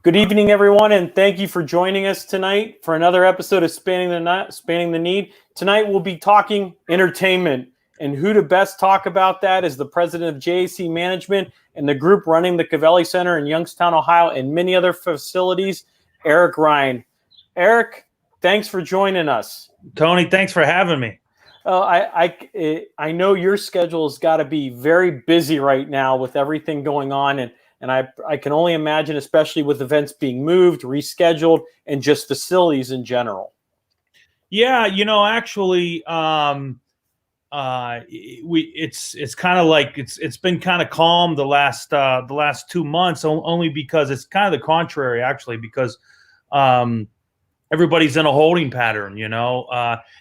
Good evening, everyone, and thank you for joining us tonight for another episode of Spanning the Need. Tonight, we'll be talking entertainment, and who to best talk about that is the president of JAC Management and the group running the Covelli Centre in Youngstown, Ohio, and many other facilities, Eric Ryan. Eric, thanks for joining us. Tony, thanks for having me. I know your schedule has got to be very busy right now with everything going on, and I can only imagine, especially with events being moved, rescheduled, and just facilities in general. Yeah, actually, it's kind of like it's been kind of calm the last 2 months, only because it's kind of the contrary, actually, because everybody's in a holding pattern.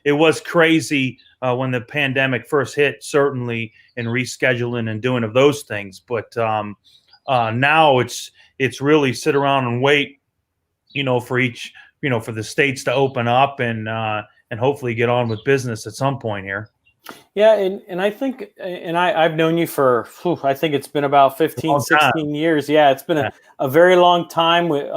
It was crazy when the pandemic first hit, certainly, in rescheduling and doing of those things, but now it's really sit around and wait, for the states to open up and hopefully get on with business at some point here. Yeah, and I think, and I've known you for, I think it's been about 15, 16 years. Yeah, it's been a very long time with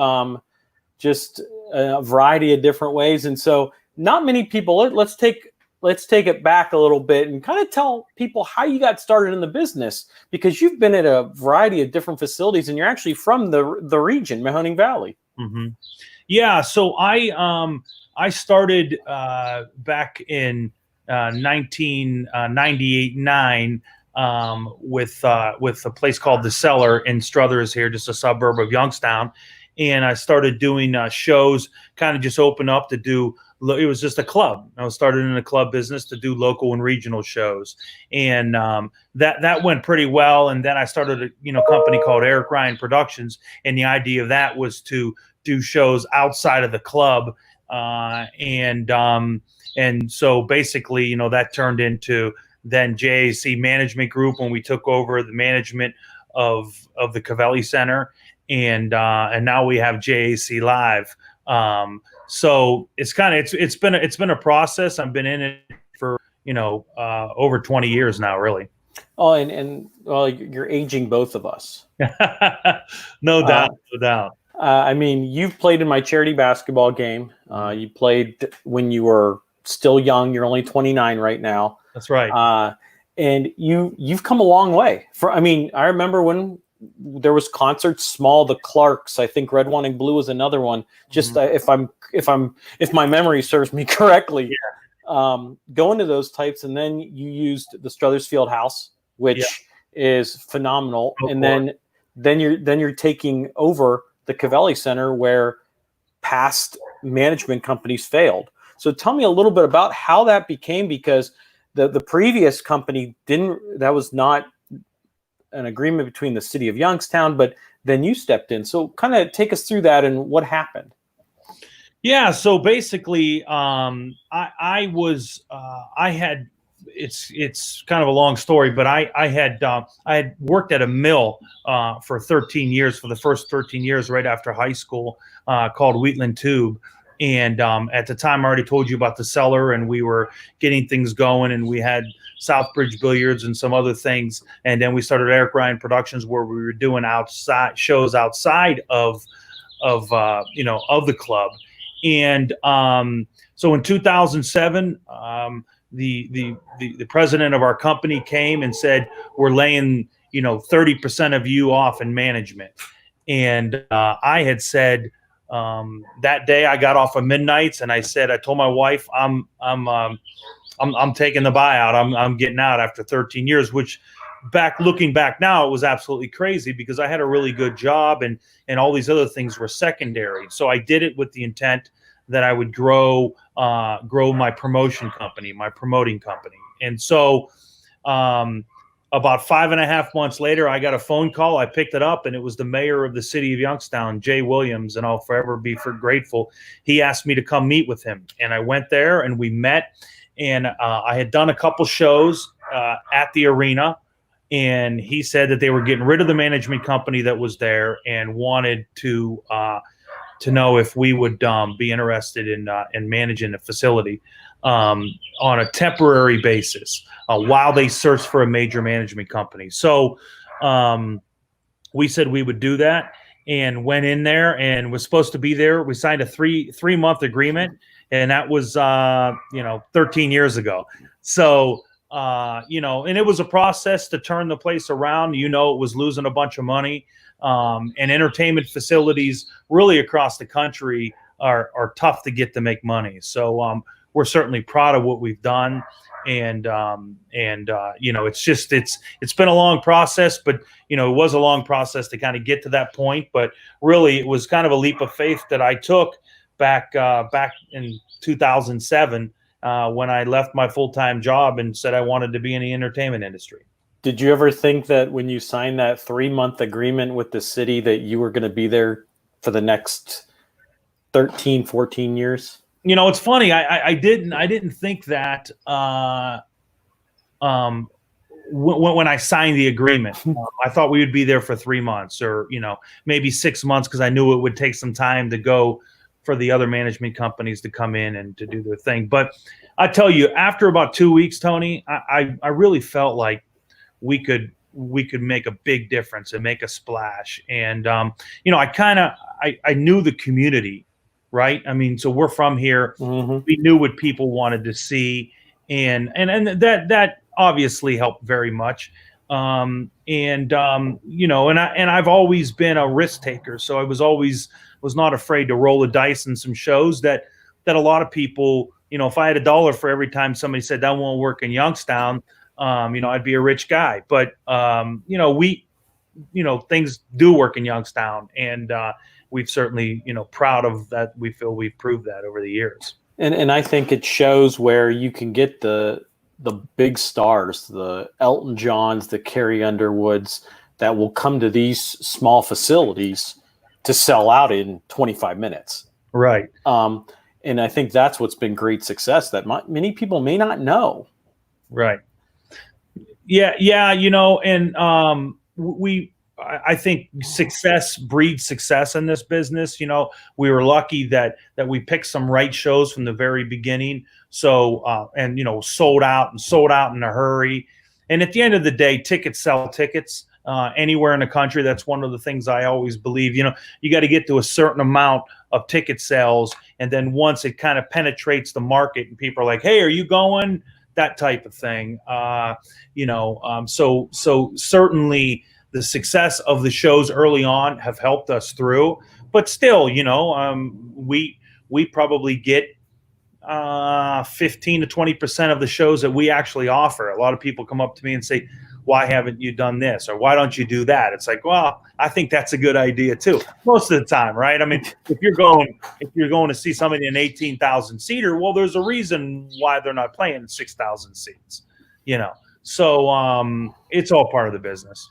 just a variety of different ways. And so not many people, let's take it back a little bit and kind of tell people how you got started in the business, because you've been at a variety of different facilities and you're actually from the region, Mahoning Valley. Mm-hmm. Yeah. So I started back in 1998-9 with a place called The Cellar in Struthers here, just a suburb of Youngstown. And I started doing shows, kind of just open up to do. It was just a club. I was started in a club business to do local and regional shows, and that went pretty well. And then I started a company called Eric Ryan Productions, and the idea of that was to do shows outside of the club, and so basically, that turned into then JAC Management Group when we took over the management of the Covelli Centre. And now we have JAC Live. So it's been a process. I've been in it for over 20 years now, really. Oh, and well, you're aging both of us. No doubt. I mean, you've played in my charity basketball game. You played when you were still young. You're only 29 right now. That's right. And you've come a long way. I remember when there was concerts, small, the Clarks, I think Red, White, and Blue was another one. Just Mm-hmm. if my memory serves me correctly, going to those types, and then you used the Struthers Field House, which is phenomenal. Of and course. then you're taking over the Covelli Centre where past management companies failed. So tell me a little bit about how that became, because the previous company that was not an agreement between the city of Youngstown, but then you stepped in. So kind of take us through that and what happened. Yeah. So basically, it's kind of a long story, but I had worked at a mill for 13 years, for the first 13 years right after high school, called Wheatland Tube. And at the time, I already told you about The Cellar, and we were getting things going, and we had Southbridge Billiards and some other things. And then we started Eric Ryan Productions, where we were doing shows outside of the club. And so in 2007, the president of our company came and said, "We're laying 30% of you off in management." And I had said, that day I got off of midnights, and I told my wife, I'm taking the buyout. I'm getting out after 13 years, which looking back now, it was absolutely crazy, because I had a really good job and all these other things were secondary. So I did it with the intent that I would grow my promoting company. And so, about 5.5 months later, I got a phone call. I picked it up, and it was the mayor of the city of Youngstown, Jay Williams, and I'll forever be grateful. He asked me to come meet with him, and I went there, and we met. And I had done a couple shows at the arena, and he said that they were getting rid of the management company that was there and wanted to know if we would be interested in managing the facility on a temporary basis while they search for a major management company. So we said we would do that. and went in there and was supposed to be there. We signed a three-month agreement, and that was 13 years ago. So and it was a process to turn the place around. It was losing a bunch of money, and entertainment facilities really across the country are tough to get to make money. So we're certainly proud of what we've done. And it's been a long process, but it was a long process to kind of get to that point. But really, it was kind of a leap of faith that I took back in 2007 when I left my full-time job and said I wanted to be in the entertainment industry. Did you ever think that when you signed that 3-month agreement with the city that you were going to be there for the next 13, 14 years? It's funny. I didn't think that when I signed the agreement. I thought we would be there for 3 months or maybe 6 months, because I knew it would take some time to go for the other management companies to come in and to do their thing. But I tell you, after about 2 weeks, Tony, I really felt like we could make a big difference and make a splash. And I knew the community. Right. I mean, so we're from here. Mm-hmm. We knew what people wanted to see, and that obviously helped very much. And I've always been a risk taker, so I was not afraid to roll the dice in some shows that a lot of people, if I had $1 for every time somebody said that won't work in Youngstown, I'd be a rich guy. But things do work in Youngstown, and we've certainly, proud of that. We feel we've proved that over the years. And I think it shows where you can get the big stars, the Elton Johns, the Carrie Underwoods, that will come to these small facilities to sell out in 25 minutes. Right. And I think that's what's been great success that many people may not know. Right. Yeah. And I think success breeds success in this business. We were lucky that we picked some right shows from the very beginning. So, sold out in a hurry. And at the end of the day, tickets sell tickets anywhere in the country. That's one of the things I always believe. You got to get to a certain amount of ticket sales. And then once it kind of penetrates the market and people are like, hey, are you going? That type of thing. So certainly the success of the shows early on have helped us through, but still, we probably get 15 to 20% of the shows that we actually offer. A lot of people come up to me and say, why haven't you done this? Or why don't you do that? It's like, well, I think that's a good idea too. Most of the time, right? I mean, if you're going to see somebody in 18,000 seater, well, there's a reason why they're not playing 6,000 seats, So it's all part of the business.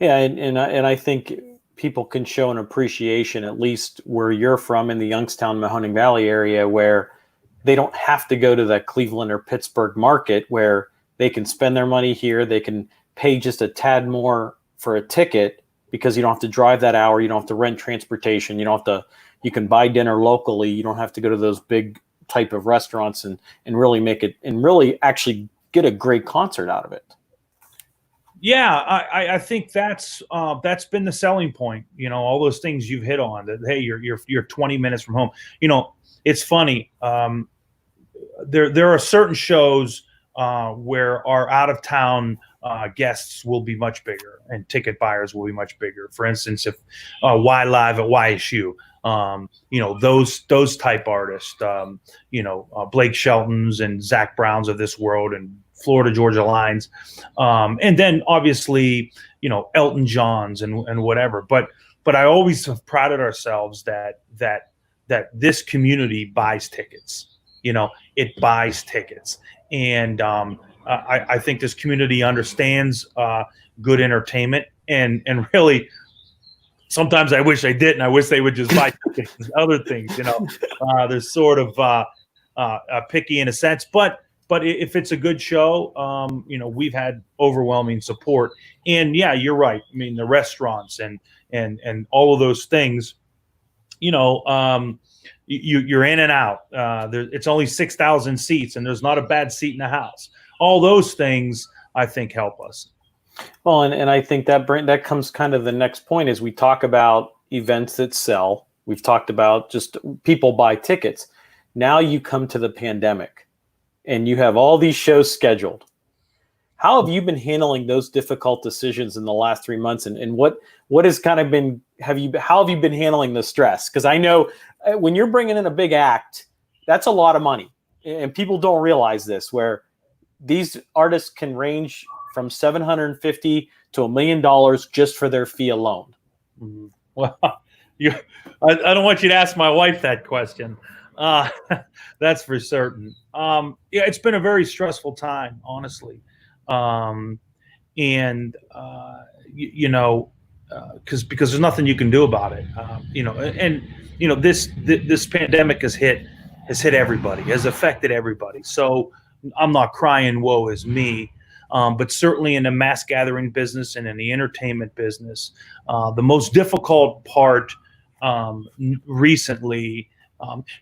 Yeah, and I think people can show an appreciation, at least where you're from in the Youngstown, Mahoning Valley area, where they don't have to go to that Cleveland or Pittsburgh market, where they can spend their money here. They can pay just a tad more for a ticket because you don't have to drive that hour. You don't have to rent transportation. You can buy dinner locally. You don't have to go to those big type of restaurants and really make it and really actually get a great concert out of it. Yeah, I think that's been the selling point. All those things you've hit on. That hey, you're 20 minutes from home. It's funny. There are certain shows where our out of town guests will be much bigger and ticket buyers will be much bigger. For instance, if Y Live at YSU, those type artists, Blake Sheltons and Zach Browns of this world and Florida Georgia Lines, and then obviously Elton Johns and whatever. But I always have prided ourselves that this community buys tickets. It buys tickets, and I think this community understands good entertainment, and really. Sometimes I wish they didn't. I wish they would just buy tickets and other things. They're sort of picky in a sense, but if it's a good show, we've had overwhelming support. And yeah, you're right. I mean, the restaurants and all of those things, you're in and out. It's only 6,000 seats, and there's not a bad seat in the house. All those things, I think, help us. Well, and I think that comes kind of the next point as we talk about, events that sell. We've talked about just people buy tickets. Now you come to the pandemic and you have all these shows scheduled. How have you been handling those difficult decisions in the last 3 months? And what has kind of been, how have you been handling the stress? Because I know when you're bringing in a big act, that's a lot of money. And people don't realize this, where these artists can range from $750 to $1 million just for their fee alone. Mm-hmm. Well, I don't want you to ask my wife that question. That's for certain. Yeah, it's been a very stressful time, honestly. Because there's nothing you can do about it. This pandemic has hit everybody, has affected everybody. So I'm not crying, woe is me. But certainly in the mass gathering business and in the entertainment business, the most difficult part recently,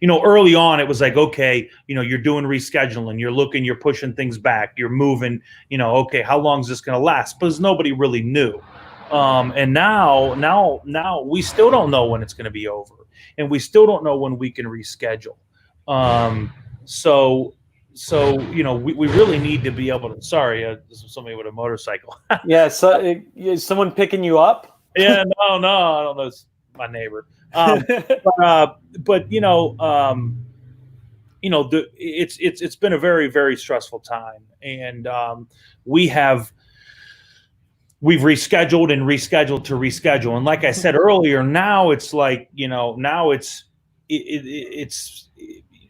early on it was like, okay, you're doing rescheduling, you're pushing things back, you're moving, okay, how long is this going to last? Because nobody really knew. And now we still don't know when it's going to be over, and we still don't know when we can reschedule. So we really need to be able to. Sorry, this is somebody with a motorcycle. Yeah, so is someone picking you up? Yeah, no, I don't know. It's my neighbor. It's been a very, very stressful time, and we've rescheduled and rescheduled to reschedule. And like I said earlier, now it's like, now it's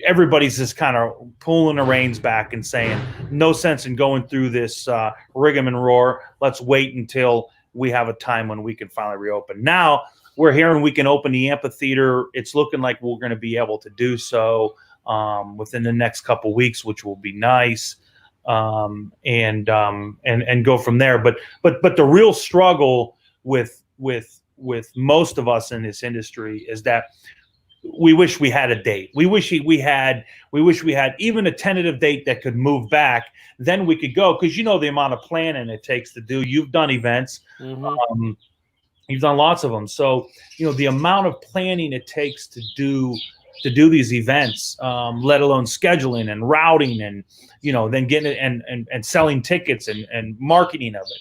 everybody's just kind of pulling the reins back and saying, no sense in going through this rigmarole. Let's wait until we have a time when we can finally reopen. Now we're hearing we can open the amphitheater. It's looking like we're going to be able to do so within the next couple of weeks, which will be nice. And go from there. But the real struggle with most of us in this industry is that we wish we had a date. We wish we had even a tentative date that could move back. Then we could go, because the amount of planning it takes to do. You've done events. Mm-hmm. You've done lots of them. So the amount of planning it takes to do these events, let alone scheduling and routing and then getting it and selling tickets and marketing of it.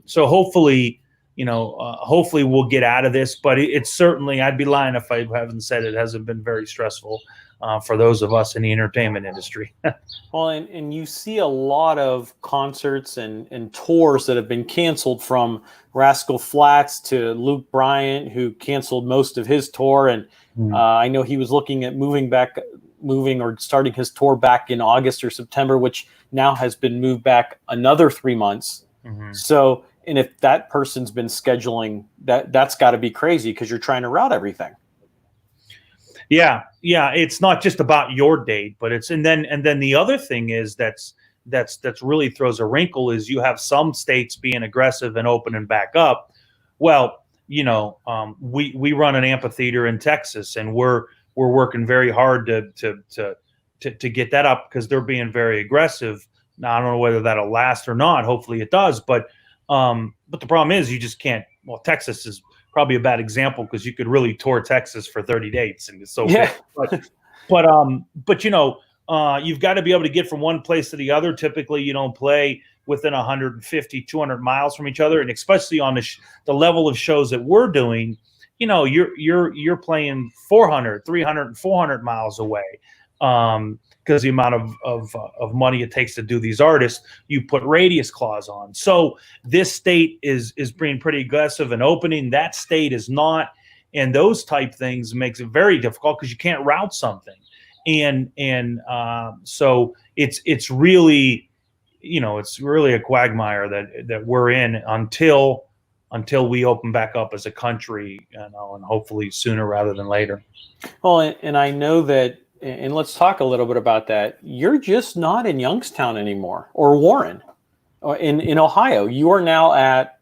So hopefully we'll get out of this, but it's certainly, I'd be lying if I haven't said it hasn't been very stressful for those of us in the entertainment industry. Well, and you see a lot of concerts and tours that have been canceled, from Rascal Flatts to Luke Bryant, who canceled most of his tour. And I know he was looking at moving or starting his tour back in August or September, which now has been moved back another 3 months. Mm-hmm. So, and if that person's been scheduling, that's got to be crazy, because you're trying to route everything. Yeah. It's not just about your date, but it's and then the other thing is that's really throws a wrinkle is you have some states being aggressive and opening back up. Well, we run an amphitheater in Texas, and we're working very hard to get that up, because they're being very aggressive. Now I don't know whether that'll last or not. Hopefully it does, but the problem is you just can't. Well, Texas is probably a bad example, because you could really tour Texas for 30 dates and it's so yeah. But you've got to be able to get from one place to the other. Typically, you don't play within 150, 200 miles from each other, and especially on the level of shows that we're doing, you're playing 400, 300, and 400 miles away. Because the amount of money it takes to do these artists, you put radius clause on. So this state is being pretty aggressive and opening. That state is not, and those type things makes it very difficult, because you can't route something. And so it's really, it's really a quagmire that we're in until we open back up as a country, and hopefully sooner rather than later. Well, and I know that. And let's talk a little bit about that. You're just not in Youngstown anymore, or Warren, or in Ohio. You are now at,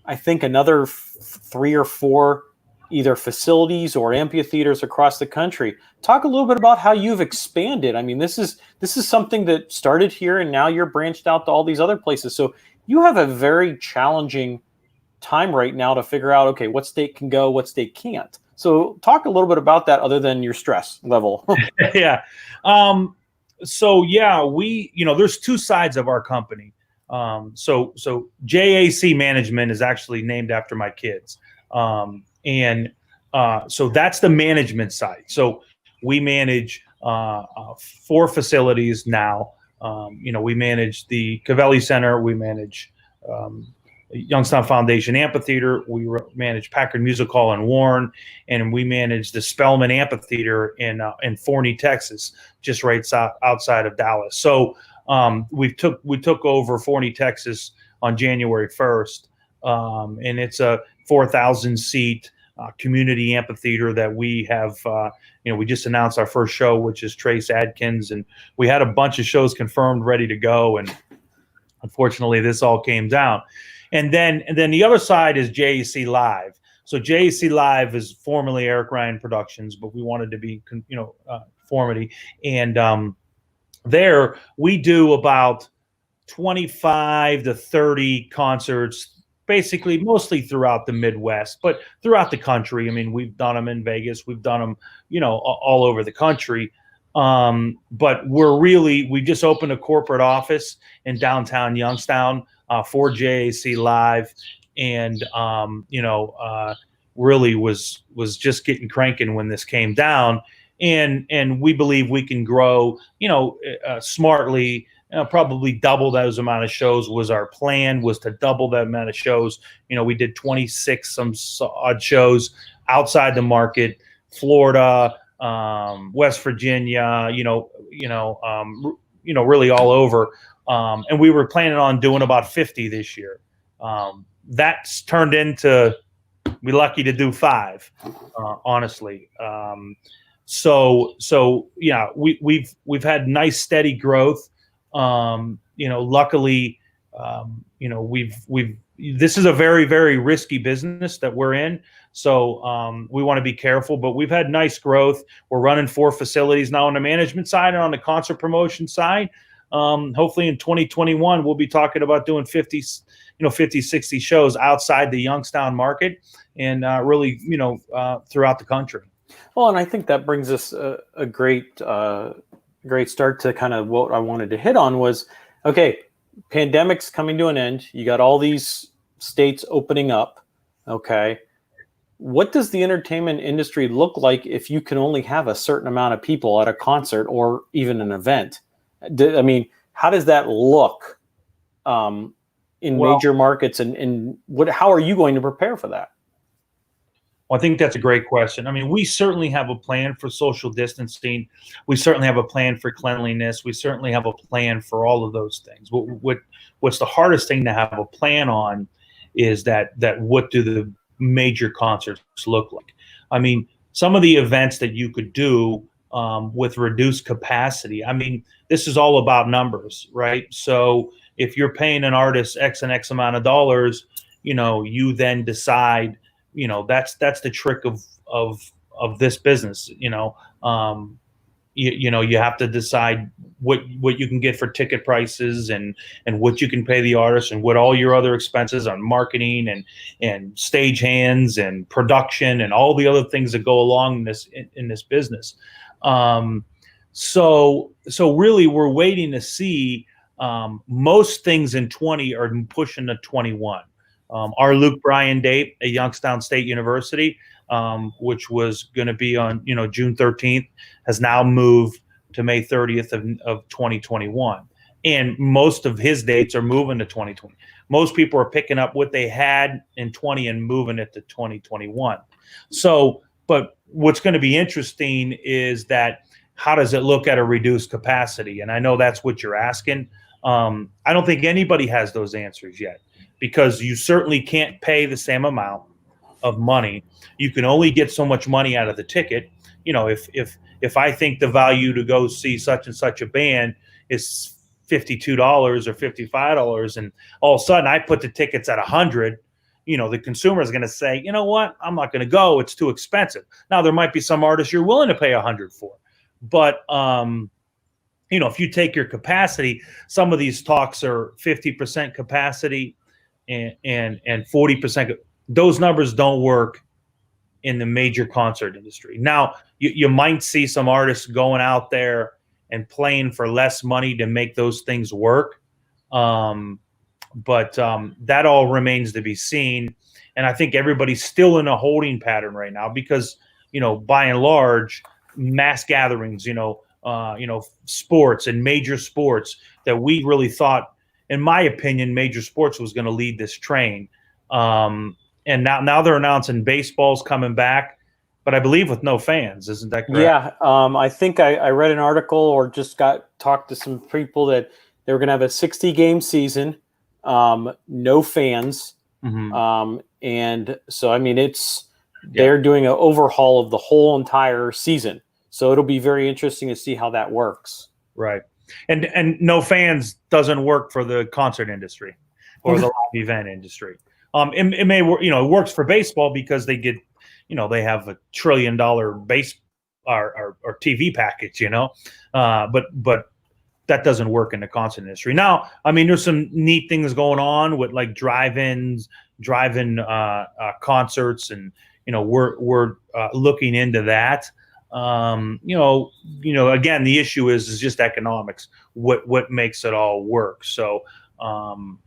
I think, another 3 or 4 either facilities or amphitheaters across the country. Talk a little bit about how you've expanded. I mean, this is something that started here, and now you're branched out to all these other places. So you have a very challenging time right now to figure out, okay, what state can go, what state can't. So talk a little bit about that other than your stress level. Yeah. So yeah, there's two sides of our company. So JAC Management is actually named after my kids. So that's the management side. So we manage 4 facilities now. We manage the Covelli Centre. We manage Youngstown Foundation Amphitheater. We manage Packard Music Hall in Warren, and we manage the Spellman Amphitheater in Forney, Texas, just right outside of Dallas. So we took over Forney, Texas on January 1st, and it's a 4,000 seat community amphitheater that we have. We just announced our first show, which is Trace Adkins, and we had a bunch of shows confirmed, ready to go, and unfortunately, this all came down. And then the other side is JAC Live. So JAC Live is formerly Eric Ryan Productions, but we wanted to be, Formity. And there we do about 25 to 30 concerts, basically mostly throughout the Midwest, but throughout the country. I mean, we've done them in Vegas, we've done them, all over the country. But we just opened a corporate office in downtown Youngstown for JAC Live, and really was just getting cranking when this came down, and we believe we can grow, smartly. Probably double those amount of shows was our plan, was to double that amount of shows. We did 26 some odd shows outside the market, Florida, West Virginia, really all over. And we were planning on doing about 50 this year. That's turned into, we're lucky to do 5, honestly. So yeah, we've had nice steady growth. Luckily, this is a very, very risky business that we're in. So we want to be careful, but we've had nice growth. We're running 4 facilities now on the management side and on the concert promotion side. Hopefully in 2021, we'll be talking about doing 50, 60 shows outside the Youngstown market and really, throughout the country. Well, and I think that brings us a great start to kind of what I wanted to hit on was, okay, pandemic's coming to an end. You got all these states opening up. Okay. What does the entertainment industry look like if you can only have a certain amount of people at a concert or even an event? I mean, how does that look in major markets, and how are you going to prepare for that? Well, I think that's a great question. I mean, we certainly have a plan for social distancing. We certainly have a plan for cleanliness. We certainly have a plan for all of those things. What's the hardest thing to have a plan on is that what do the major concerts look like? I mean, some of the events that you could do with reduced capacity, I mean, this is all about numbers, right? So if you're paying an artist X and X amount of dollars, you then decide, that's the trick of this business. You have to decide what you can get for ticket prices and what you can pay the artist and what all your other expenses on marketing and stage hands and production and all the other things that go along in this business. So really we're waiting to see. Most things in 20 are pushing to 21. Our Luke Bryan date at Youngstown State University, which was going to be on June 13th, has now moved to May 30th of 2021, and most of his dates are moving to 2020. Most people are picking up what they had in 20 and moving it to 2021. So, but what's going to be interesting is that how does it look at a reduced capacity? And I know that's what you're asking. I don't think anybody has those answers yet, because you certainly can't pay the same amount of money. You can only get so much money out of the ticket. If I think the value to go see such and such a band is $52 or $55, and all of a sudden I put the tickets at $100, the consumer is going to say, you know what, I'm not going to go. It's too expensive. Now there might be some artists you're willing to pay $100 for, but if you take your capacity, some of these talks are 50% capacity. and 40%. Those numbers don't work in the major concert industry. Now, you might see some artists going out there and playing for less money to make those things work. But that all remains to be seen. And I think everybody's still in a holding pattern right now because, by and large, mass gatherings, sports and major sports that we really thought, in my opinion, major sports was going to lead this train. And now they're announcing baseball's coming back, but I believe with no fans. Isn't that correct? Yeah. I think I read an article or just talked to some people that they were going to have a 60-game season, no fans. Mm-hmm. And so, I mean, they're doing an overhaul of the whole entire season. So it'll be very interesting to see how that works. Right. And no fans doesn't work for the concert industry or the live event industry. It may work, it works for baseball because they get, they have $1 trillion base or TV package, but that doesn't work in the concert industry. Now, I mean, there's some neat things going on with like drive-in concerts, and we're looking into that. Again, the issue is just economics. What makes it all work? So, I'm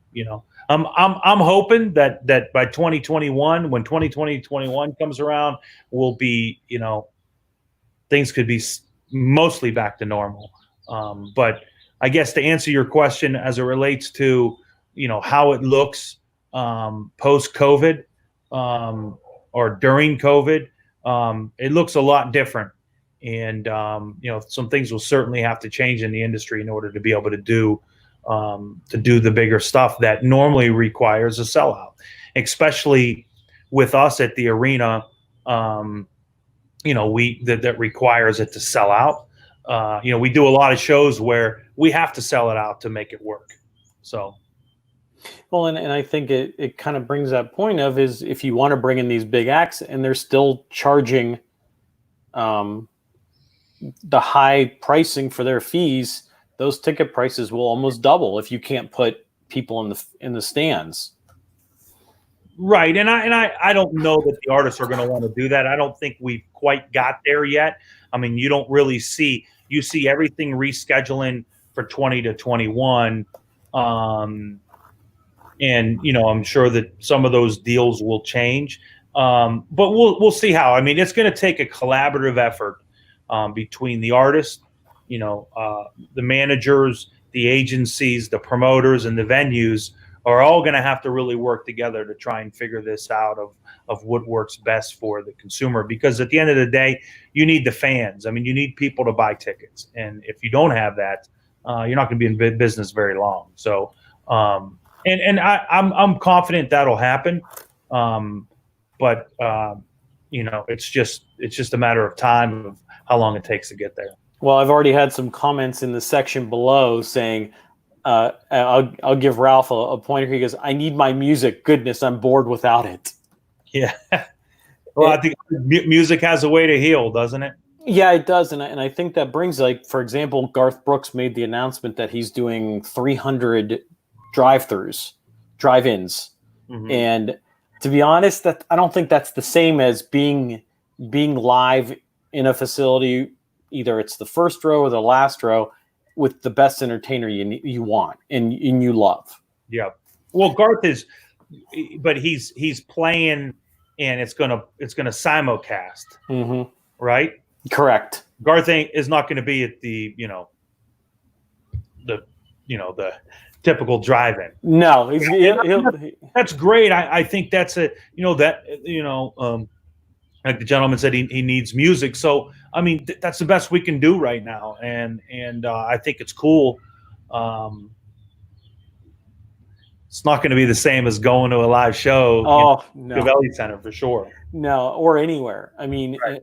hoping that by 2021, when 2021 comes around, we'll be, things could be mostly back to normal. But I guess to answer your question as it relates to, how it looks post-COVID or during COVID, it looks a lot different. And, some things will certainly have to change in the industry in order to be able to do the bigger stuff that normally requires a sellout, especially with us at the arena. That requires it to sell out. We do a lot of shows where we have to sell it out to make it work. So, well, and I think it kind of brings that point of is if you want to bring in these big acts and they're still charging the high pricing for their fees, those ticket prices will almost double if you can't put people in the stands. Right, and I don't know that the artists are going to want to do that. I don't think we've quite got there yet. I mean, you don't really see everything rescheduling for 20 to 21, and I'm sure that some of those deals will change, but we'll see how. I mean, it's going to take a collaborative effort between the artists, the managers, the agencies, the promoters, and the venues are all going to have to really work together to try and figure this out of what works best for the consumer. Because at the end of the day, you need the fans. I mean, you need people to buy tickets, and if you don't have that, you're not going to be in business very long. So, I'm confident that'll happen, but it's just a matter of time of how long it takes to get there. Well, I've already had some comments in the section below saying, I'll give Ralph a pointer. He goes, "I need my music. Goodness, I'm bored without it." Yeah. Well, I think music has a way to heal, doesn't it? Yeah, it does. And I think that brings, like, for example, Garth Brooks made the announcement that he's doing 300 drive-ins. Mm-hmm. And to be honest, that I don't think that's the same as being live in a facility. Either it's the first row or the last row with the best entertainer you want and you love. Yeah. Well, Garth but he's playing, and it's gonna simulcast, mm-hmm. right? Correct. Garth is not going to be at the typical drive-in. No, that's great. I think that's like the gentleman said, he needs music. So, I mean, that's the best we can do right now. And I think it's cool. It's not going to be the same as going to a live show. Oh, no. Covelli Centre for sure. No, or anywhere. I mean, right.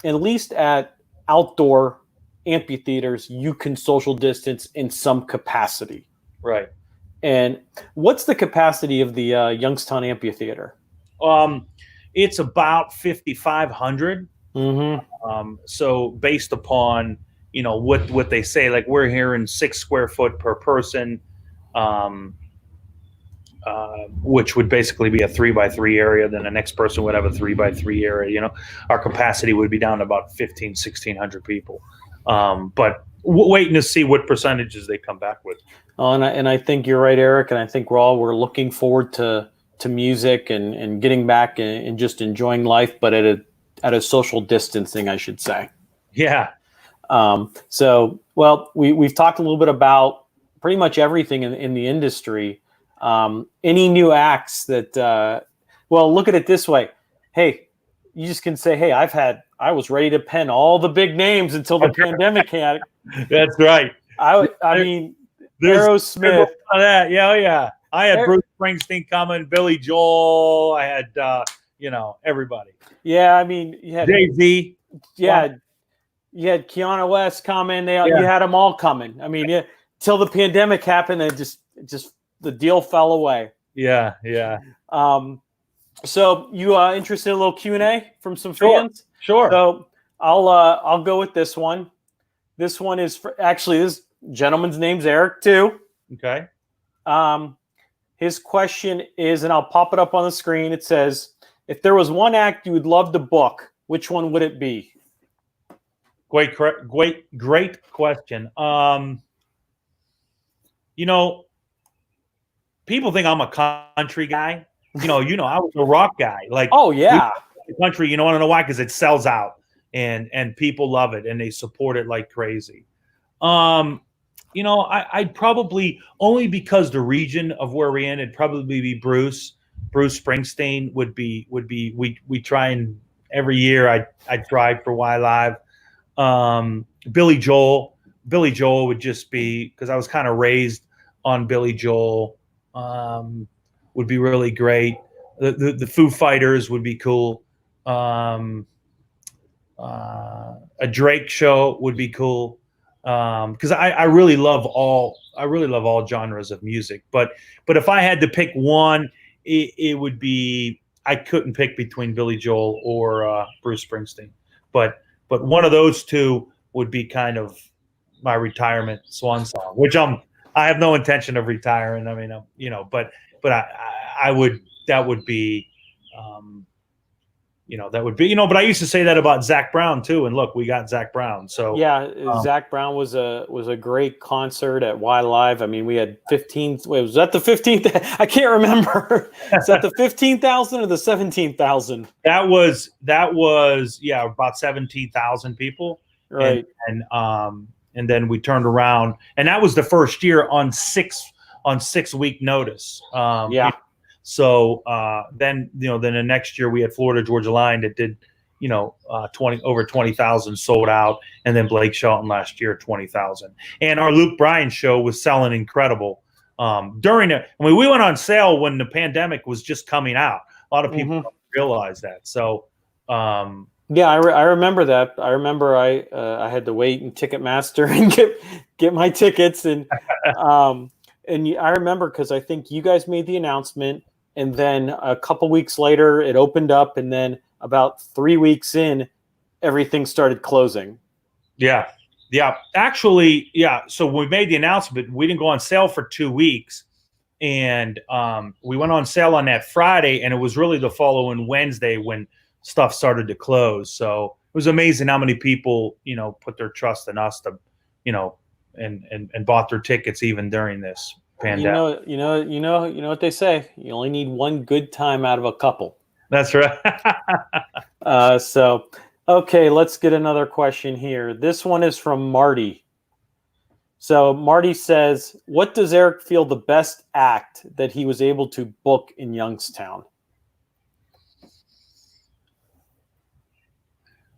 At least at outdoor amphitheaters, you can social distance in some capacity. Right. And what's the capacity of the Youngstown Amphitheater? It's about 5,500. Mm-hmm. So based upon, what they say, like we're hearing 6 square foot per person. which would basically be a 3x3 area. Then the next person would have a 3x3 area. You know, our capacity would be down to about 1,600 people. But waiting to see what percentages they come back with. Oh, and I think you're right, Eric. And I think we're looking forward to music and getting back and just enjoying life, but at a social distancing, I should say. Yeah. So, well, we've talked a little bit about pretty much everything in the industry. Any new acts that, well, look at it this way. Hey, you just can say, hey, I was ready to pen all the big names until the pandemic hit. That's right. I mean, Aerosmith. That. Yeah. Oh, yeah. I had Bruce Springsteen coming, Billy Joel. I had, everybody. Yeah. I mean, you had Jay-Z. Yeah. You had Keanu West coming. You had them all coming. I mean, till the pandemic happened, and just the deal fell away. Yeah. Yeah. So you interested in a little Q&A from some fans? Sure. So I'll go with this one. This one is this gentleman's name's Eric too. Okay. His question is, and I'll pop it up on the screen. It says, if there was one act you would love to book, which one would it be? Great question. People think I'm a country guy. I was a rock guy. Like, oh yeah, the country. You know, I don't know why, because it sells out and people love it and they support it like crazy. I'd probably, only because the region of where we're in, it'd probably be Bruce Springsteen would be. We try, and every year I drive for Y Live. Billy Joel would just be, because I was kind of raised on Billy Joel. Would be really great. The Foo Fighters would be cool. A Drake show would be cool. Because I really love all genres of music. But if I had to pick one, it would be, I couldn't pick between Billy Joel or Bruce Springsteen. But one of those two would be kind of my retirement swan song, which I have no intention of retiring. I mean, but I would, that would be, but I used to say that about Zach Brown too. And look, we got Zach Brown. So yeah, Zach Brown was a great concert at Y Live. I mean, we had 15th. Wait, was that the 15th? I can't remember. Is that the 15,000 or the 17,000? That was about 17,000 people. Right. And then we turned around, and that was the first year on 6 week notice. Yeah. So then the next year we had Florida Georgia Line that did, over 20,000 sold out, and then Blake Shelton last year 20,000. And our Luke Bryan show was selling incredible. During it, we went on sale when the pandemic was just coming out. A lot of people don't realize that. So yeah, I remember that. I remember I had to wait in Ticketmaster and get my tickets, and I remember because I think you guys made the announcement. And then a couple weeks later, it opened up. And then about 3 weeks in, everything started closing. Yeah. Yeah. Actually, yeah. So we made the announcement. We didn't go on sale for 2 weeks. And we went on sale on that Friday. And it was really the following Wednesday when stuff started to close. So it was amazing how many people, put their trust in us to, and bought their tickets even during this pandemic. You know what they say. You only need one good time out of a couple. That's right. So, okay, let's get another question here. This one is from Marty. So Marty says, what does Eric feel the best act that he was able to book in Youngstown?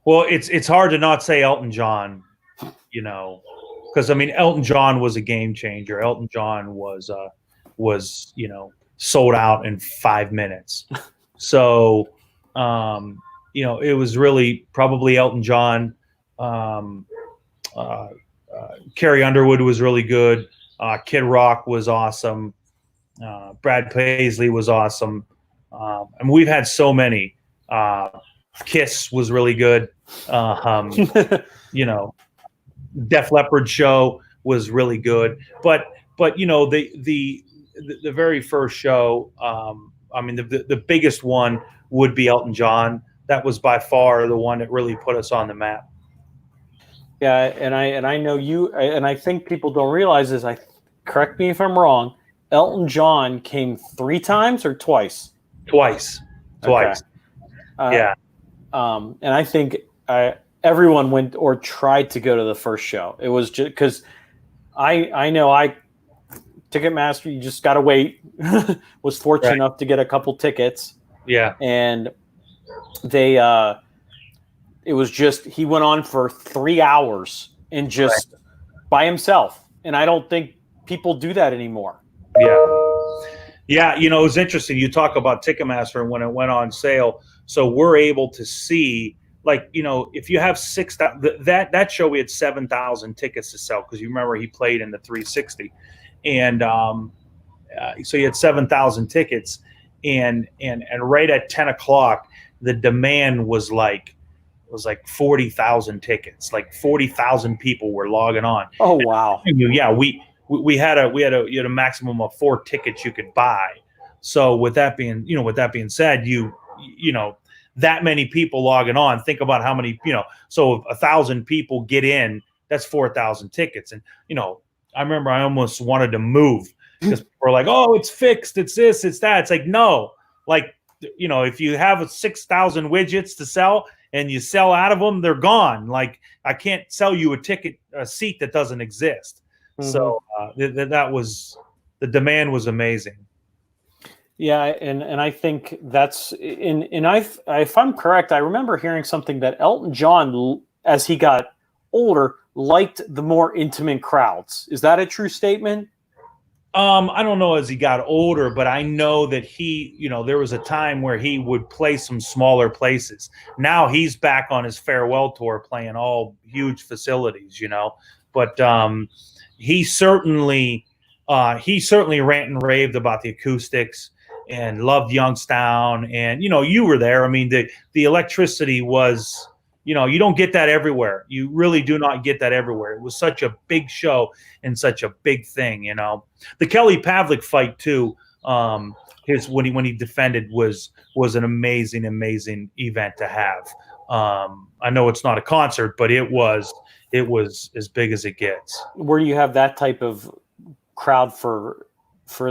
Well, it's hard to not say Elton John, because Elton John was a game changer. Elton John was sold out in 5 minutes. So it was really probably Elton John. Carrie Underwood was really good. Kid Rock was awesome. Brad Paisley was awesome. We've had so many. Kiss was really good. Def Leppard show was really good, but the very first show, I mean, the biggest one would be Elton John. That was by far the one that really put us on the map. Yeah, and I know you, and I think people don't realize this. Correct me if I'm wrong. Elton John came 3 times or twice? Twice. Okay. Yeah. And I think everyone went or tried to go to the first show. It was just because I know Ticketmaster, you just got to wait. Was fortunate enough to get a couple tickets. Yeah. And they, it was just, he went on for 3 hours and just by himself. And I don't think people do that anymore. Yeah. Yeah. You know, it was interesting. You talk about Ticketmaster and when it went on sale. So we're able to see, like, you know, if you have 6,000, that show, we had 7,000 tickets to sell. Cause you remember he played in the 360 and, so you had 7,000 tickets and right at 10 o'clock, the demand was like 40,000 tickets, like 40,000 people were logging on. Oh, wow. Yeah. We had a maximum of 4 tickets you could buy. So with that being said, you know, that many people logging on, think about how many, you know, so if 1,000 people get in, that's 4,000 tickets. And, you know, I remember I almost wanted to move because we're like, oh, it's fixed. It's this, it's that. It's like, no, like, you know, if you have 6,000 widgets to sell and you sell out of them, they're gone. Like, I can't sell you a seat that doesn't exist. Mm-hmm. So that was, the demand was amazing. Yeah, and I think that's if I'm correct, I remember hearing something that Elton John, as he got older, liked the more intimate crowds. Is that a true statement? I don't know as he got older, but I know that he, you know, there was a time where he would play some smaller places. Now he's back on his farewell tour playing all huge facilities, you know. But he certainly rant and raved about the acoustics and loved Youngstown. And, you know, you were there. I mean, the electricity was, you know, you don't get that everywhere. You really do not get that everywhere. It was such a big show and such a big thing, you know. The Kelly Pavlik fight too, when he defended was an amazing event to have. I know it's not a concert, but it was as big as it gets. Where do you have that type of crowd for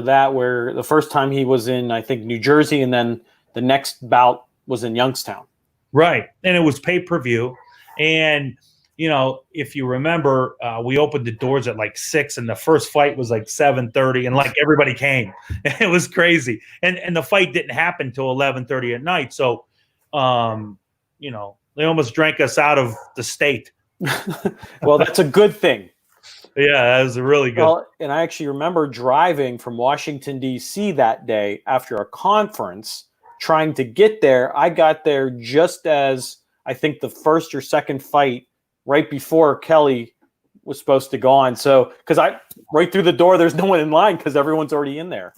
that, where the first time he was in, I think, New Jersey, and then the next bout was in Youngstown? Right. And it was pay-per-view. And, you know, if you remember, we opened the doors at like 6 and the first fight was like 7:30 and like everybody came. It was crazy. And the fight didn't happen till 11:30 at night. So, you know, they almost drank us out of the state. Well, that's a good thing. Yeah, that was really good. Well, and I actually remember driving from Washington, D.C. that day after a conference, trying to get there. I got there just as, I think, the first or second fight, right before Kelly was supposed to go on. So, because right through the door, there's no one in line because everyone's already in there.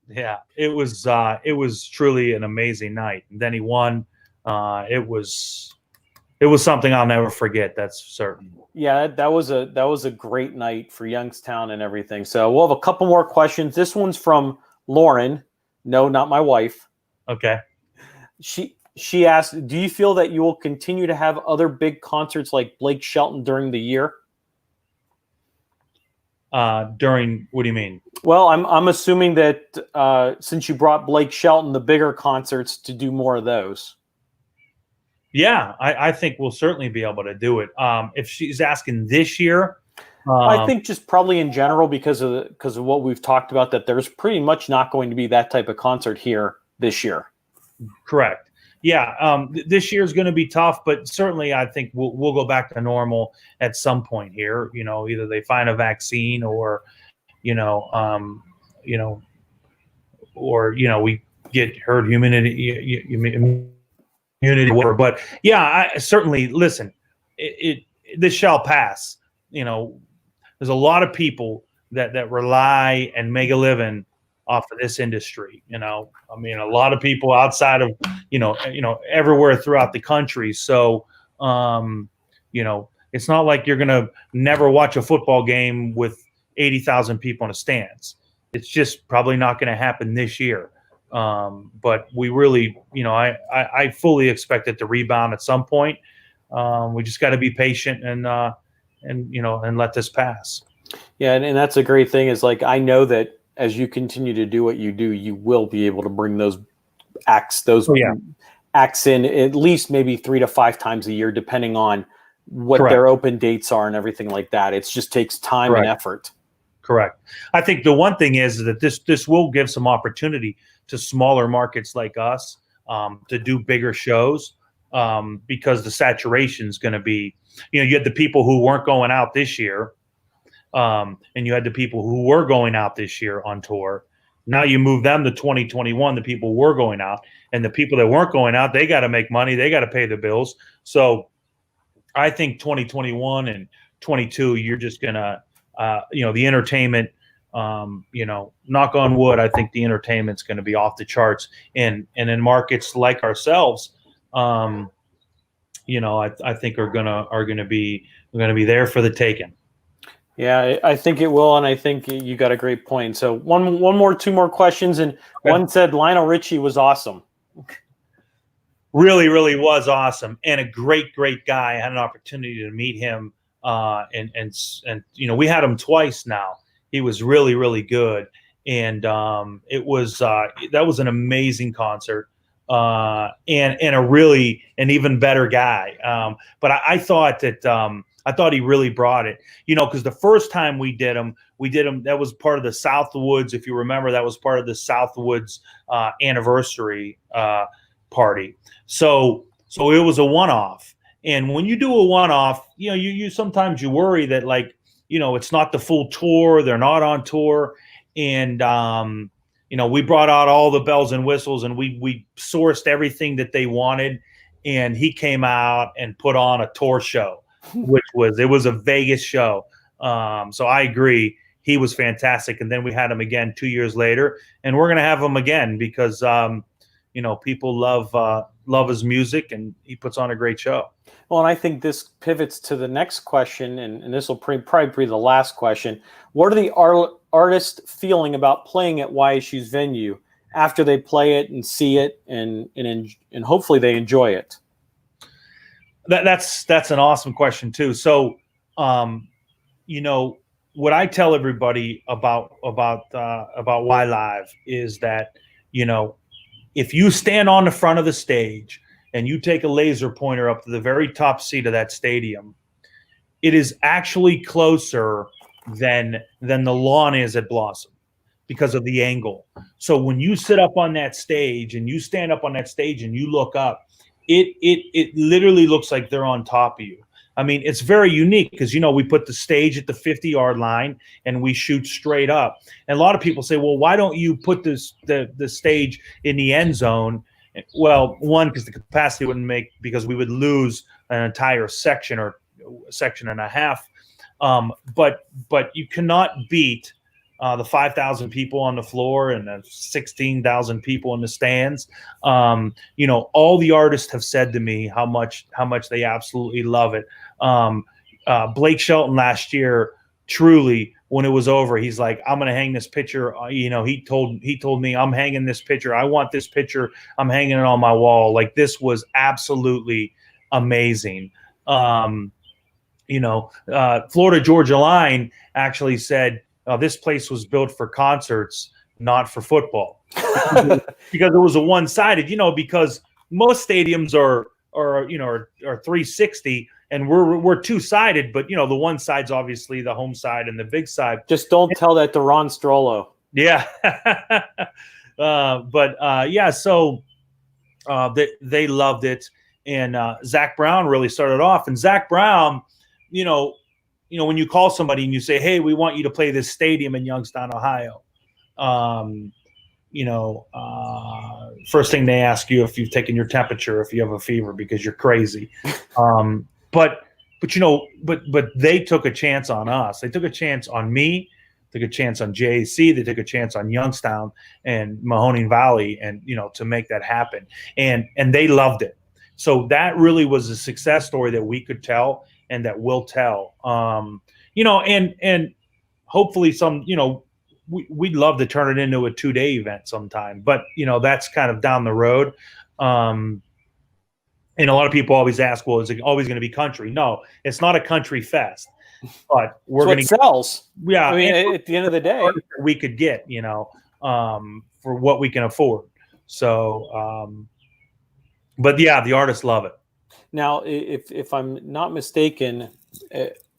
Yeah, it was truly an amazing night. And then he won. It was something I'll never forget. That's certain. Yeah, that was a great night for Youngstown and everything. So we'll have a couple more questions. This one's from Lauren. No, not my wife. Okay. She asked, do you feel that you will continue to have other big concerts like Blake Shelton during the year? During, what do you mean? Well, I'm assuming that since you brought Blake Shelton, the bigger concerts, to do more of those. Yeah, I think we'll certainly be able to do it. If she's asking this year, I think just probably in general because of what we've talked about, that there's pretty much not going to be that type of concert here this year. Correct. Yeah, this year is going to be tough, but certainly I think we'll go back to normal at some point here. You know, either they find a vaccine or, we get herd immunity. But yeah, I certainly listen. This shall pass. You know, there's a lot of people that rely and make a living off of this industry. You know, I mean, a lot of people outside of everywhere throughout the country. So, it's not like you're gonna never watch a football game with 80,000 people in the stands. It's just probably not going to happen this year. But we really, I fully expect it to rebound at some point. We just got to be patient and let this pass. Yeah, and that's a great thing is like I know that as you continue to do what you do, you will be able to bring those acts in at least maybe 3 to 5 times a year, depending on what Correct. their open dates are and everything like that. It just takes time Correct. and effort. Correct. I think the one thing is that this will give some opportunity to smaller markets like us to do bigger shows because the saturation is going to be, you had the people who weren't going out this year and you had the people who were going out this year on tour. Now you move them to 2021, the people were going out, and the people that weren't going out, they got to make money. They got to pay the bills. So I think 2021 and 22, you're just going to, the entertainment, knock on wood, I think the entertainment's going to be off the charts. And in markets like ourselves, I think are going to be there for the taking. Yeah, I think it will, and I think you got a great point. So two more questions, and one said Lionel Richie was awesome. Really, really was awesome, and a great guy. I had an opportunity to meet him, and we had him twice now. He was really, really good, and it was that was an amazing concert, and an even better guy. But I thought that. I thought he really brought it, because the first time we did him, that was part of the Southwoods. If you remember, that was part of the Southwoods anniversary party. So it was a one-off. And when you do a one-off, you sometimes you worry that it's not the full tour. They're not on tour. And, we brought out all the bells and whistles and we sourced everything that they wanted. And he came out and put on a tour show. It was a Vegas show. So I agree. He was fantastic. And then we had him again 2 years later, and we're going to have him again because, people love his music and he puts on a great show. Well, and I think this pivots to the next question, and this will probably be the last question. What are the artists feeling about playing at YSU's venue after they play it and see it and hopefully they enjoy it? That's an awesome question too. So, what I tell everybody about Y Live is that, if you stand on the front of the stage and you take a laser pointer up to the very top seat of that stadium, it is actually closer than the lawn is at Blossom because of the angle. So when you sit up on that stage and you stand up on that stage and you look up, it literally looks like they're on top of you. I mean, it's very unique because, we put the stage at the 50-yard line and we shoot straight up. And a lot of people say, well, why don't you put the stage in the end zone? Well, one, because the capacity wouldn't make, because we would lose an entire section or section and a half. But you cannot beat the 5,000 people on the floor and the 16,000 people in the stands. All the artists have said to me how much they absolutely love it. Blake Shelton last year, truly, when it was over, he's like, I'm going to hang this picture. He told me, I'm hanging this picture. I want this picture. I'm hanging it on my wall. Like, this was absolutely amazing. Florida Georgia Line actually said, this place was built for concerts, not for football, because it was a one-sided. Because most stadiums are 360, and we're two-sided. But the one side's obviously the home side and the big side. Just don't tell that to Ron Strollo. Yeah, So they loved it, and Zach Brown really started off. And Zach Brown, when you call somebody and you say, hey, we want you to play this stadium in Youngstown, Ohio, first thing they ask you if you've taken your temperature, if you have a fever, because you're crazy. But they took a chance on us. They took a chance on me, took a chance on JAC, they took a chance on Youngstown and Mahoning Valley, and to make that happen. And they loved it. So that really was a success story that we could tell and that we'll tell. And hopefully some, we'd love to turn it into a 2-day event sometime, but that's kind of down the road. And a lot of people always ask, well, is it always going to be country? No, it's not a country fest, but we're going to sells. Yeah, I mean, at the end of the day, we could get for what we can afford. So, but yeah, the artists love it. Now, if I'm not mistaken,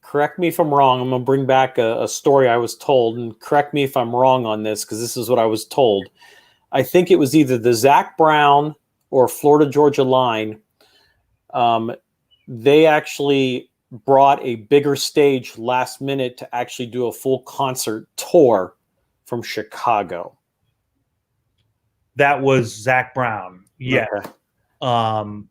correct me if I'm wrong. I'm going to bring back a story I was told, and correct me if I'm wrong on this, because this is what I was told. I think it was either the Zach Brown or Florida Georgia Line. They actually brought a bigger stage last minute to actually do a full concert tour from Chicago. That was Zach Brown. Yeah. Okay.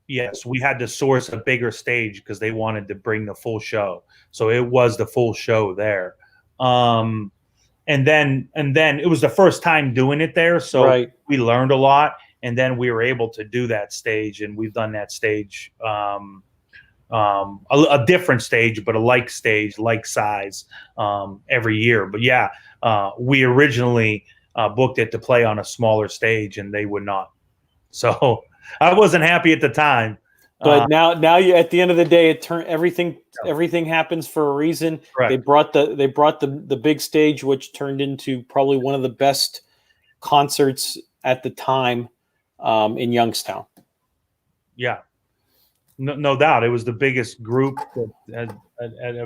Yes, we had to source a bigger stage because they wanted to bring the full show. So it was the full show there. And then it was the first time doing it there. So we learned a lot, and then we were able to do that stage, and we've done that stage, a different stage, but a like stage, like size, every year. But yeah, we originally booked it to play on a smaller stage, and they would not. So I wasn't happy at the time. But now you, at the end of the day, it turned everything happens for a reason. Correct. They brought the big stage, which turned into probably one of the best concerts at the time in Youngstown. Yeah, no doubt. It was the biggest group that had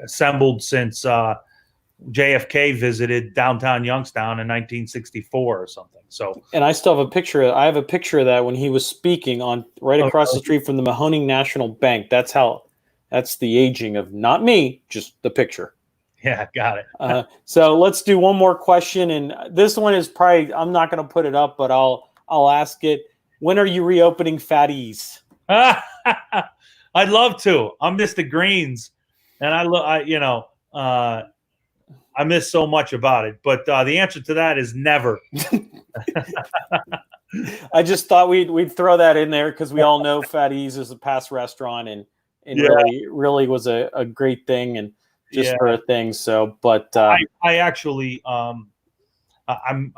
assembled since JFK visited downtown Youngstown in 1964 or something. So, and I still have a picture. I have a picture of that when he was speaking on right across the street from the Mahoning National Bank. That's the aging of, not me, just the picture. Yeah, got it. So let's do one more question, and this one is probably, I'm not going to put it up, but I'll ask it. When are you reopening Fatty's? I'd love to. I miss the greens, and I miss so much about it, but the answer to that is never. I just thought we'd throw that in there because we all know Fatty's is a past restaurant, and really was a great thing, and just for a thing. So, but I actually I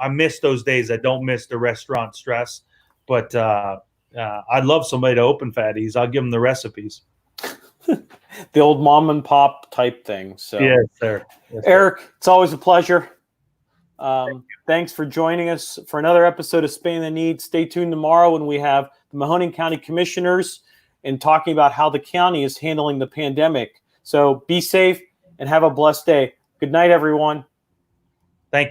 miss those days. I don't miss the restaurant stress, but I'd love somebody to open Fatty's. I'll give them the recipes. The old mom and pop type thing. So yes, sir. Yes, Eric, it's always a pleasure. Thanks for joining us for another episode of Spanning the Need. Stay tuned tomorrow when we have the Mahoning County Commissioners and talking about how the county is handling the pandemic. So be safe and have a blessed day. Good night, everyone.